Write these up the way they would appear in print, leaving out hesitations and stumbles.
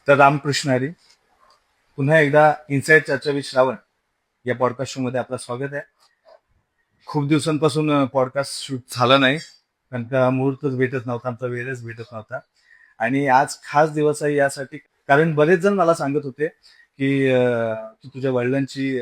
तर रामकृष्ण हरी. पुन्हा एकदा इनसाइड चर्चा विथ श्रावण या पॉडकास्ट शो मध्ये आपलं स्वागत आहे. खूप दिवसांपासून पॉडकास्ट शूट झाला नाही, कारण का मुहूर्तच भेटत नव्हता, आमचा वेळच भेटत नव्हता. आणि आज खास दिवस आहे यासाठी, कारण बरेच जण मला सांगत होते की तू तुझ्या वडिलांची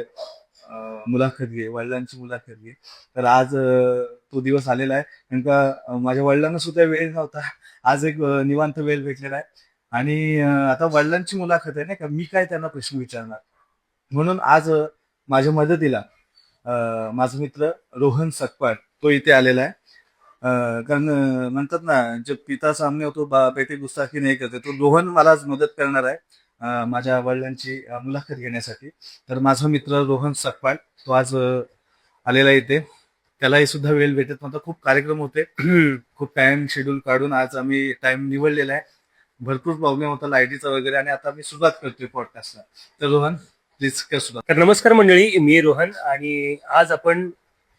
मुलाखत घे, वडिलांची मुलाखत घे. तर आज तो दिवस आलेला आहे, कारण का माझ्या वडिलांना सुद्धा वेळ नव्हता. आज एक निवांत वेळ भेटलेला आहे. आणि आता वडिलांची मुलाखत आहे नाही का, मी काय त्यांना प्रश्न विचारणार. म्हणून आज माझ्या मदतीला माझा मित्र रोहन सकपाळ तो इथे आलेला आहे. कारण म्हणतात ना, जब पिता सामने होतो बेटे गुस्ताखी नाही करते, तो रोहन मला आज मदत करणार आहे माझ्या वडिलांची मुलाखत घेण्यासाठी. तर माझा मित्र रोहन सकपाळ तो आज आलेला इथे. त्यालाही सुद्धा वेळ भेटत नव्हता, खूप कार्यक्रम होते. खूप टाइम शेड्यूल काढून आज आम्ही टाइम निवडलेला आहे. भरपूर प्रॉब्लेम होता लाईटीचा वगैरे, आणि आता मी सुरुवात करतोय पॉडकास्टला. तर रोहन प्लीज कर सुरुवात. तर नमस्कार मंडळी, मी रोहन आणि आज आपण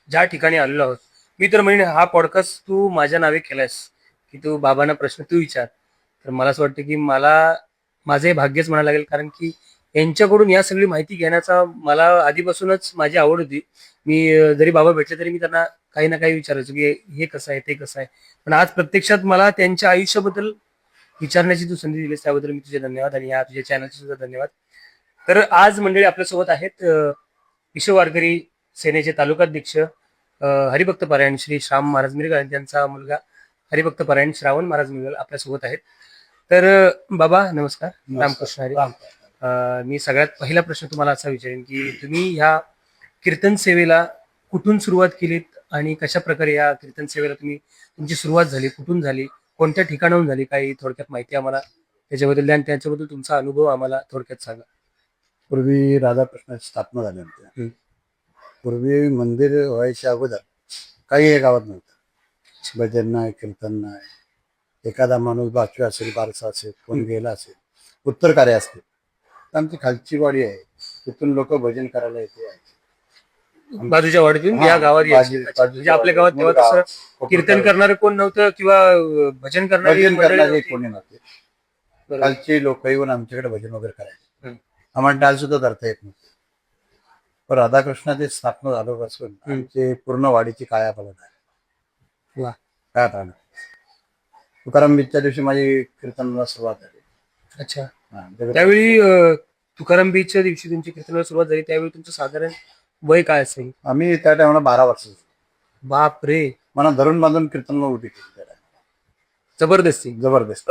ज्या ठिकाणी आलेलो आहोत, मी तर म्हणेन हा पॉडकास्ट तू माझ्या नावे केलायस की तू बाबांना प्रश्न तू विचार. तर मला असं वाटतं की माझं हे भाग्यच म्हणायला लागेल, कारण की यांच्याकडून या सगळी माहिती घेण्याचा मला आधीपासूनच माझी आवड होती. मी जरी बाबा भेटले तरी मी त्यांना काही ना काही विचारायचो की हे कसं आहे, ते कसं आहे. पण आज प्रत्यक्षात मला त्यांच्या आयुष्याबद्दल विचारण्याची तू संधी दिलीस, त्याबद्दल मी तुझे धन्यवाद आणि या तुझ्या चॅनलचे सुद्धा धन्यवाद. तर आज मंडळी आपल्यासोबत आहेत विश्व वारकरी सेनेचे तालुकाध्यक्ष हरिभक्त पारायण श्री श्याम महाराज मिरगळ, त्यांचा मुलगा हरिभक्त पारायण श्रावण महाराज मिरगळ आपल्यासोबत आहेत. तर बाबा नमस्कार, रामकृष्ण हरी. मी सगळ्यात पहिला प्रश्न तुम्हाला असा विचारेन की तुम्ही ह्या कीर्तन सेवेला कुठून सुरुवात केलीत आणि कशा प्रकारे या कीर्तन सेवेला तुमची सुरुवात झाली, कुठून झाली, कोणत्या ठिकाणाहून झाली, काही थोडक्यात माहिती आम्हाला त्याच्याबद्दल द्या आणि त्याच्याबद्दल तुमचा अनुभव आम्हाला थोडक्यात सांगा. पूर्वी राधाकृष्णाची स्थापना झाली होती. पूर्वी मंदिर व्हायच्या अगोदर काही या गावात नव्हतं. भजन नाही, कीर्तन नाही. एखादा माणूस बाचू असेल, बारसा असेल, कोण गेला असेल, उत्तर कार्य असते, तर आमची खालची वाडी आहे, तिथून लोक भजन करायला येते. बाजूच्या वाडीतून या गावात यायचे. म्हणजे आपल्या गावात तेव्हा तसं कीर्तन करणारे कोण नव्हतं किंवा भजन करणारे कोणी नव्हते. खालची लोक येऊन आमच्याकडे भजन वगैरे करायचे. आम्हाला डाल सुद्धा धरता येत नव्हते. पण राधाकृष्णाची स्थापना झाल्यापासून आमची पूर्ण वाडीची कायापालट आहे. वा. काय राहणार. तुकाराम बीजच्या दिवशी माझी कीर्तनाला सुरुवात झाली. अच्छा. त्यावेळी तुकाराम बीजच्या दिवशी तुमची कीर्तनाला सुरुवात झाली, त्यावेळी तुमचं साधारण वय काय असेल? आम्ही त्या टायमाला 12 वर्ष. बाप रे. मला धरून बांधून कीर्तनला उभी केली. जबरदस्ती. जबरदस्त.